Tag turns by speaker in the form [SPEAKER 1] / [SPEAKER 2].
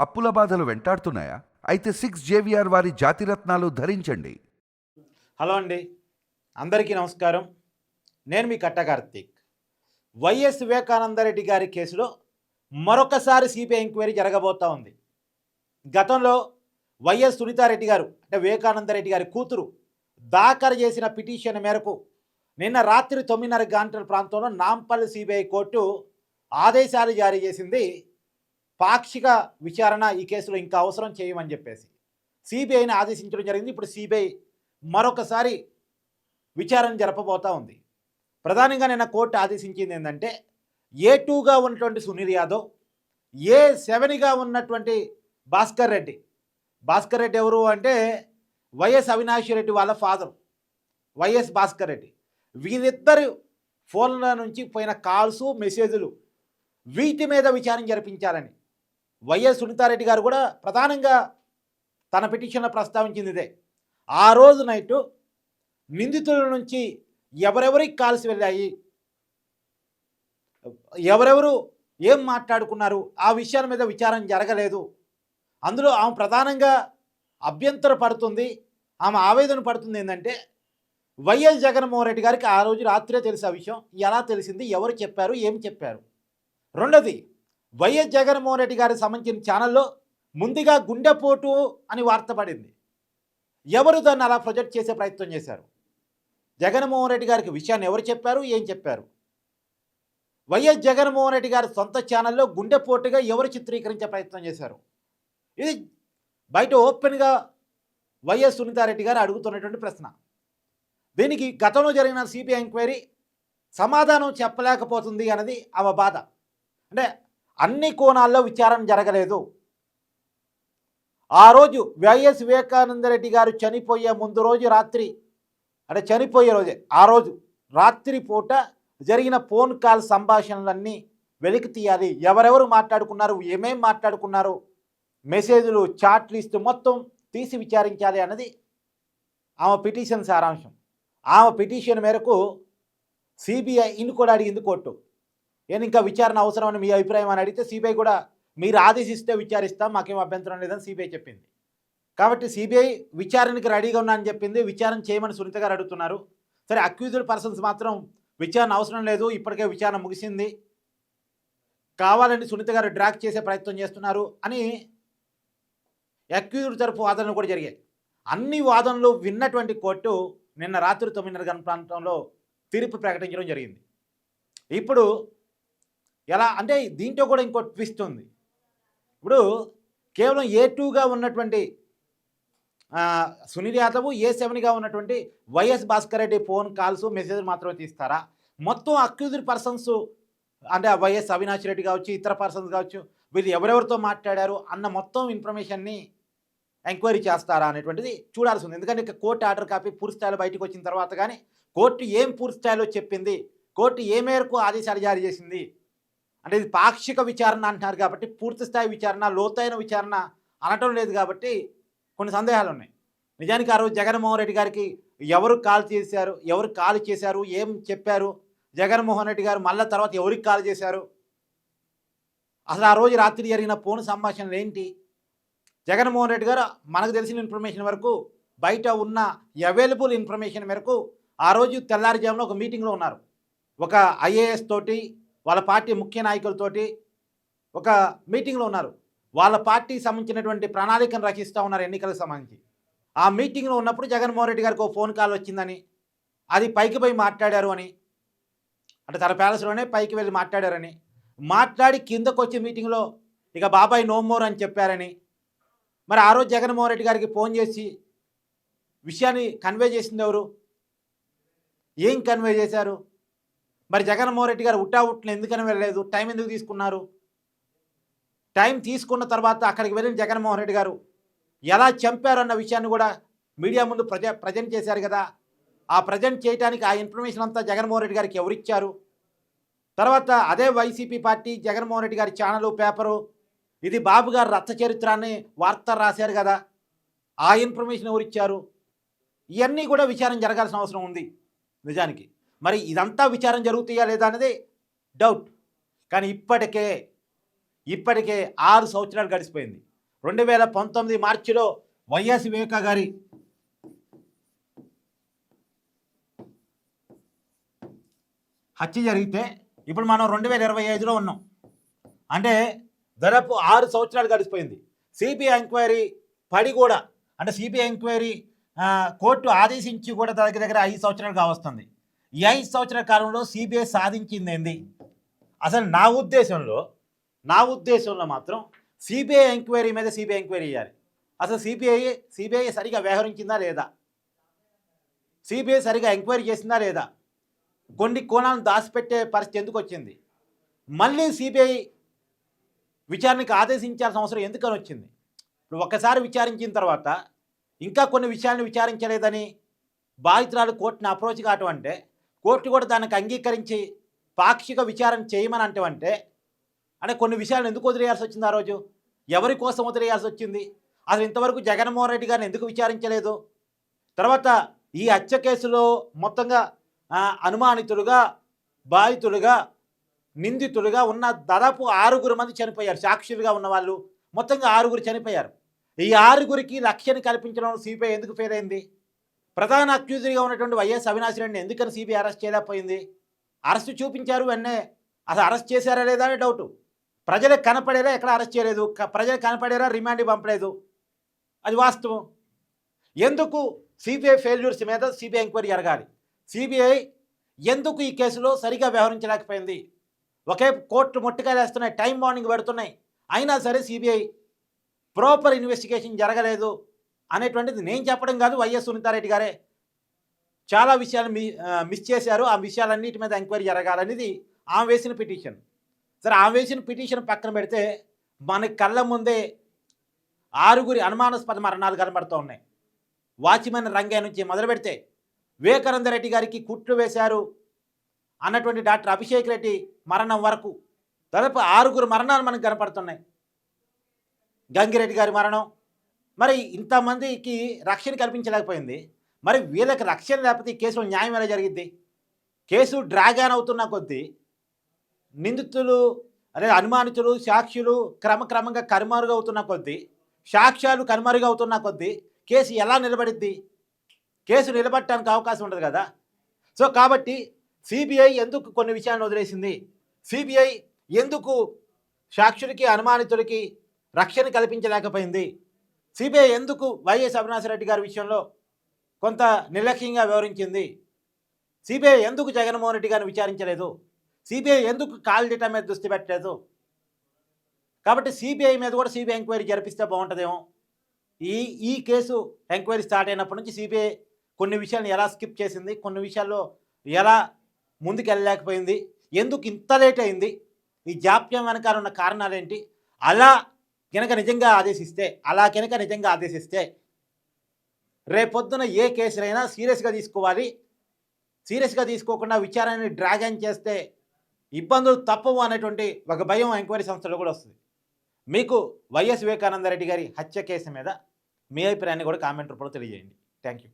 [SPEAKER 1] అప్పుల బాధలు వెంటాడుతున్నాయా? అయితే 6 JVR వారి జాతిరత్నాలు ధరించండి.
[SPEAKER 2] హలో అండి, అందరికీ నమస్కారం. నేను మీ కట్ట కార్తీక్. వైఎస్ వివేకానందరెడ్డి గారి కేసులో మరొకసారి సిబిఐ ఎంక్వైరీ జరగబోతా ఉంది. గతంలో వైఎస్ సునీతారెడ్డి గారు అంటే వివేకానందరెడ్డి గారి కూతురు దాఖలు చేసిన పిటిషన్ మేరకు నిన్న రాత్రి 9:30 గంటల ప్రాంతంలో నాంపల్లి సిబిఐ కోర్టు ఆదేశాలు జారీ చేసింది. పాక్షిక విచారణ ఈ కేసులో ఇంకా అవసరం చేయమని చెప్పేసి సిబిఐని ఆదేశించడం జరిగింది. ఇప్పుడు సిబిఐ మరొకసారి విచారణ జరపబోతా ఉంది. ప్రధానంగా నిన్న కోర్టు ఆదేశించింది ఏంటంటే A2గా ఉన్నటువంటి సునీల్ యాదవ్, A7గా ఉన్నటువంటి భాస్కర్ రెడ్డి. భాస్కర్ రెడ్డి ఎవరు అంటే వైఎస్ అవినాష్ రెడ్డి వాళ్ళ ఫాదర్ వైఎస్ భాస్కర్ రెడ్డి. వీరిద్దరు ఫోన్ల నుంచి పోయిన కాల్స్, మెసేజ్లు వీటి మీద విచారణ జరిపించాలని వైఎస్ సునీతారెడ్డి గారు కూడా ప్రధానంగా తన పిటిషన్లో ప్రస్తావించింది ఇదే. ఆ రోజు నైటు నిందితుల నుంచి ఎవరెవరికి కాల్స్ వెళ్ళాయి, ఎవరెవరు ఏం మాట్లాడుకున్నారు, ఆ విషయాల మీద విచారణ జరగలేదు. అందులో ఆమె ప్రధానంగా అభ్యంతర పడుతుంది, ఆమె ఆవేదన పడుతుంది ఏంటంటే వైఎస్ జగన్మోహన్ రెడ్డి గారికి ఆ రోజు రాత్రే తెలిసి ఆ విషయం ఎలా తెలిసింది, ఎవరు చెప్పారు, ఏం చెప్పారు. రెండోది, వైఎస్ జగన్మోహన్ రెడ్డి గారికి సంబంధించిన ఛానల్లో ముందుగా గుండెపోటు అని వార్త పడింది. ఎవరు దాన్ని అలా ప్రొజెక్ట్ చేసే ప్రయత్నం చేశారు? జగన్మోహన్ రెడ్డి గారికి విషయాన్ని ఎవరు చెప్పారు, ఏం చెప్పారు? వైఎస్ జగన్మోహన్ రెడ్డి గారి సొంత ఛానల్లో గుండెపోటుగా ఎవరు చిత్రీకరించే ప్రయత్నం చేశారు? ఇది బయట ఓపెన్గా వైఎస్ సునీతారెడ్డి గారు అడుగుతున్నటువంటి ప్రశ్న. దీనికి గతంలో జరిగిన సిబిఐ ఎంక్వైరీ సమాధానం చెప్పలేకపోతుంది అన్నది ఆమె బాధ. అంటే అన్ని కోణాల్లో విచారణ జరగలేదు. ఆ రోజు వైఎస్ వివేకానందరెడ్డి గారు చనిపోయే ముందు రోజు రాత్రి, అంటే చనిపోయే రోజే ఆ రోజు రాత్రి పూట జరిగిన ఫోన్ కాల్ సంభాషణలన్నీ వెలికి తీయాలి. ఎవరెవరు మాట్లాడుకున్నారు, ఏమేం మాట్లాడుకున్నారు, మెసేజ్లు, చాట్ లిస్టు మొత్తం తీసి విచారించాలి అన్నది ఆమె పిటిషన్ సారాంశం. ఆమె పిటిషన్ మేరకు సిబిఐని కూడా అడిగింది కోర్టు. నేను ఇంకా విచారణ అవసరమని మీ అభిప్రాయం అని అడిగితే సిబిఐ కూడా మీరు ఆదేశిస్తే విచారిస్తాం, మాకేం అభ్యంతరం లేదని సిబిఐ చెప్పింది. కాబట్టి సిబిఐ విచారణకి రెడీగా ఉన్నా అని చెప్పింది. విచారణ చేయమని సునీత గారు అడుగుతున్నారు. సరే, అక్యూజ్డ్ పర్సన్స్ మాత్రం విచారణ అవసరం లేదు, ఇప్పటికే విచారణ ముగిసింది, కావాలని సునీత గారు డ్రాక్ చేసే ప్రయత్నం చేస్తున్నారు అని అక్యూజ్డ్ తరపు వాదనలు కూడా జరిగాయి. అన్ని వాదనలు విన్నటువంటి కోర్టు నిన్న రాత్రి 9:30 గంటల ప్రాంతంలో తీర్పు ప్రకటించడం జరిగింది. ఇప్పుడు ఎలా అంటే దీంట్లో కూడా ఇంకో ట్విస్ట్ ఉంది. ఇప్పుడు కేవలం A2గా ఉన్నటువంటి సునీల్ యాదవ్, A7గా ఉన్నటువంటి YS Bhaskar Reddy phone calls, message మాత్రమే తీస్తారా? మొత్తం అక్యూజ్డ్ పర్సన్స్ అంటే వైఎస్ అవినాష్ రెడ్డి కావచ్చు, ఇతర పర్సన్స్ కావచ్చు, వీళ్ళు ఎవరెవరితో మాట్లాడారు అన్న మొత్తం ఇన్ఫర్మేషన్ని ఎంక్వైరీ చేస్తారా అనేటువంటిది చూడాల్సి ఉంది. ఎందుకంటే కోర్టు ఆర్డర్ కాపీ పూర్తి స్థాయిలో బయటకు వచ్చిన తర్వాత కానీ కోర్టు ఏం పూర్తి స్థాయిలో చెప్పింది, కోర్టు ఏ మేరకు ఆదేశాలు జారీ చేసింది అంటే ఇది పాక్షిక విచారణ అంటున్నారు కాబట్టి పూర్తి స్థాయి విచారణ, లోతైన విచారణ అనటం లేదు కాబట్టి కొన్ని సందేహాలు ఉన్నాయి. నిజానికి ఆ రోజు జగన్మోహన్ రెడ్డి గారికి ఎవరు కాల్ చేశారు, ఎవరు కాల్ చేశారు, ఏం చెప్పారు, జగన్మోహన్ రెడ్డి గారు మళ్ళీ తర్వాత ఎవరికి కాల్ చేశారు, అసలు ఆ రోజు రాత్రి జరిగిన ఫోన్ సంభాషణలు ఏంటి? జగన్మోహన్ రెడ్డి గారు మనకు తెలిసిన ఇన్ఫర్మేషన్ వరకు, బయట ఉన్న అవైలబుల్ ఇన్ఫర్మేషన్ మేరకు ఆ రోజు తెల్లారుజామున ఒక మీటింగ్లో ఉన్నారు. ఒక IAS తోటి, వాళ్ళ పార్టీ ముఖ్య నాయకులతోటి ఒక మీటింగ్లో ఉన్నారు. వాళ్ళ పార్టీకి సంబంధించినటువంటి ప్రణాళికను రచిస్తూ ఉన్నారు ఎన్నికలకు సంబంధించి. ఆ మీటింగ్లో ఉన్నప్పుడు జగన్మోహన్ రెడ్డి గారికి ఒక ఫోన్ కాల్ వచ్చిందని, అది పైకి పోయి మాట్లాడారు అని, అంటే తన ప్యాలెస్లోనే పైకి వెళ్ళి మాట్లాడారని, మాట్లాడి కిందకు వచ్చే మీటింగ్లో ఇక బాబాయ్ నో మోర్ అని చెప్పారని, మరి ఆ రోజు జగన్మోహన్ రెడ్డి గారికి ఫోన్ చేసి విషయాన్ని కన్వే చేసింది ఎవరు, ఏం కన్వే చేశారు? మరి జగన్మోహన్ రెడ్డి గారు ఉట్టావుట్లను ఎందుకని వెళ్ళలేదు, టైం ఎందుకు తీసుకున్నారు? టైం తీసుకున్న తర్వాత అక్కడికి వెళ్ళిన జగన్మోహన్ రెడ్డి గారు ఎలా చంపారు అన్న విషయాన్ని కూడా మీడియా ముందు ప్రజెంట్ చేశారు కదా. ఆ ప్రజెంట్ చేయడానికి ఆ ఇన్ఫర్మేషన్ అంతా జగన్మోహన్ రెడ్డి గారికి ఎవరిచ్చారు? తర్వాత అదే వైసీపీ పార్టీ జగన్మోహన్ రెడ్డి గారి ఛానలు, పేపరు, ఇది బాబు గారు రచ్చ చరిత్రాన్ని వార్త రాశారు కదా, ఆ ఇన్ఫర్మేషన్ ఎవరిచ్చారు? ఇవన్నీ కూడా విచారణ జరగాల్సిన అవసరం ఉంది నిజానికి. మరి ఇదంతా విచారణ జరుగుతాయా లేదా అనేది డౌట్. కానీ ఇప్పటికే 6 సంవత్సరాలు గడిచిపోయింది. 2019 మార్చిలో వైఎస్ వివేకా గారి హత్య జరిగితే ఇప్పుడు మనం 2025లో ఉన్నాం. అంటే దాదాపు 6 సంవత్సరాలు గడిచిపోయింది. సిబిఐ ఎంక్వైరీ పడి కూడా, అంటే సిబిఐ ఎంక్వైరీ కోర్టు ఆదేశించి కూడా దగ్గర దగ్గర 5 సంవత్సరాలు కావస్తుంది. ఈ 5 సంవత్సరాల కాలంలో సిబిఐ సాధించింది ఏంది? అసలు నా ఉద్దేశంలో మాత్రం సిబిఐ ఎంక్వైరీ మీద సిబిఐ ఎంక్వైరీ చేయాలి. అసలు సిబిఐ సరిగా వ్యవహరించిందా లేదా? సిబిఐ సరిగా ఎంక్వైరీ చేసిందా లేదా? కొన్ని కోణాలను దాచిపెట్టే పరిస్థితి ఎందుకు వచ్చింది? మళ్ళీ సిబిఐ విచారణకు ఆదేశించాల్సిన అవసరం ఎందుకని వచ్చింది? ఇప్పుడు ఒక్కసారి విచారించిన తర్వాత ఇంకా కొన్ని విషయాలను విచారించలేదని బాధితురాలు కోర్టుని అప్రోచ్ కావటం అంటే, కోర్టు కూడా దానికి అంగీకరించి పాక్షిక విచారణ చేయమని అంటే కొన్ని విషయాలను ఎందుకు వదిలేయాల్సి వచ్చింది? ఆ రోజు ఎవరి కోసం వదిలేయాల్సి వచ్చింది? అసలు ఇంతవరకు జగన్మోహన్ రెడ్డి గారిని ఎందుకు విచారించలేదు? తర్వాత ఈ హత్య కేసులో మొత్తంగా అనుమానితులుగా, బాధితులుగా, నిందితులుగా ఉన్న దాదాపు 6 మంది చనిపోయారు. సాక్షులుగా ఉన్న వాళ్ళు మొత్తంగా 6 చనిపోయారు. ఈ 6కి రక్షణ కల్పించడంలో సిబిఐ ఎందుకు ఫెయిల్ అయింది? ప్రధాన అక్యూజర్గా ఉన్నటువంటి వైఎస్ అవినాష్ రెడ్డిని ఎందుకని సిబిఐ అరెస్ట్ చేయలేకపోయింది? అరెస్ట్ చూపించారు, వెన్నే అసలు అరెస్ట్ చేశారా లేదా అనే డౌటు. ప్రజలకు కనపడేలా ఎక్కడ అరెస్ట్ చేయలేదు, ప్రజలకు కనపడేలా రిమాండ్కి పంపలేదు, అది వాస్తవం. ఎందుకు సిబిఐ ఫెయిల్యూర్స్ మీద సిబిఐ ఎంక్వైరీ జరగాలి? సిబిఐ ఎందుకు ఈ కేసులో సరిగా వ్యవహరించలేకపోయింది? ఒకే కోర్టు మొట్టికాయలు వేస్తున్నాయి, టైం వార్నింగ్ పెడుతున్నాయి, అయినా సరే సిబిఐ ప్రాపర్ ఇన్వెస్టిగేషన్ జరగలేదు అనేటువంటిది నేను చెప్పడం కాదు, వైఎస్ సునీతారెడ్డి గారే చాలా విషయాలు మిస్ చేశారు. ఆ విషయాలన్నిటి మీద ఎంక్వైరీ జరగాలనేది ఆమె వేసిన పిటిషన్. సరే, ఆమె వేసిన పిటిషన్ పక్కన పెడితే మన కళ్ళ ముందే 6 అనుమానాస్పద మరణాలు కనబడుతూ ఉన్నాయి. వాచ్మెన్ రంగయ్య నుంచి మొదలు పెడితే వివేకానంద రెడ్డి గారికి కుట్లు వేశారు అన్నటువంటి డాక్టర్ అభిషేక్ రెడ్డి మరణం వరకు దాదాపు 6 మరణాలు మనకు కనపడుతున్నాయి. గంగిరెడ్డి గారి మరణం. మరి ఇంతమందికి రక్షణ కల్పించలేకపోయింది. మరి వీళ్ళకి రక్షణ లేకపోతే ఈ కేసులో న్యాయం ఎలా జరిగిద్ది? కేసు డ్రాగాన్ అవుతున్న కొద్దీ నిందితులు అనుమానితులు, సాక్షులు క్రమక్రమంగా కనుమరుగవుతున్న కొద్దీ, సాక్ష్యాలు కనుమరుగవుతున్న కొద్దీ కేసు ఎలా నిలబడిద్ది? కేసు నిలబడటానికి అవకాశం ఉండదు కదా. సో కాబట్టి సిబిఐ ఎందుకు కొన్ని విషయాలను వదిలేసింది? సిబిఐ ఎందుకు సాక్షులకి, అనుమానితులకి రక్షణ కల్పించలేకపోయింది? సిబిఐ ఎందుకు వైఎస్ అవినాష్ రెడ్డి గారి విషయంలో కొంత నిర్లక్ష్యంగా వ్యవహరించింది? సిబిఐ ఎందుకు జగన్మోహన్ రెడ్డి గారిని విచారించలేదు? సిబిఐ ఎందుకు కాల్ డేటా మీద దృష్టి పెట్టలేదు? కాబట్టి సిబిఐ మీద కూడా సిబిఐ ఎంక్వైరీ జరిపిస్తే బాగుంటుందేమో. ఈ కేసు ఎంక్వైరీ స్టార్ట్ అయినప్పటి నుంచి సిబిఐ కొన్ని విషయాలను ఎలా స్కిప్ చేసింది, కొన్ని విషయాల్లో ఎలా ముందుకు వెళ్ళలేకపోయింది, ఎందుకు ఇంత లేట్ అయింది, ఈ జాప్యం వెనకాల ఉన్న కారణాలు ఏంటి? అలా కనుక నిజంగా ఆదేశిస్తే రేపొద్దున ఏ కేసులైనా సీరియస్గా తీసుకోవాలి. సీరియస్గా తీసుకోకుండా విచారణని డ్రాగన్ చేస్తే ఇబ్బందులు తప్పవు అనేటువంటి ఒక భయం ఎంక్వైరీ సంస్థలో కూడా వస్తుంది. మీకు వైఎస్ వివేకానంద రెడ్డి గారి హత్య కేసు మీద మీ అభిప్రాయాన్ని కూడా కామెంట్ రూపంలో తెలియజేయండి. Thank you.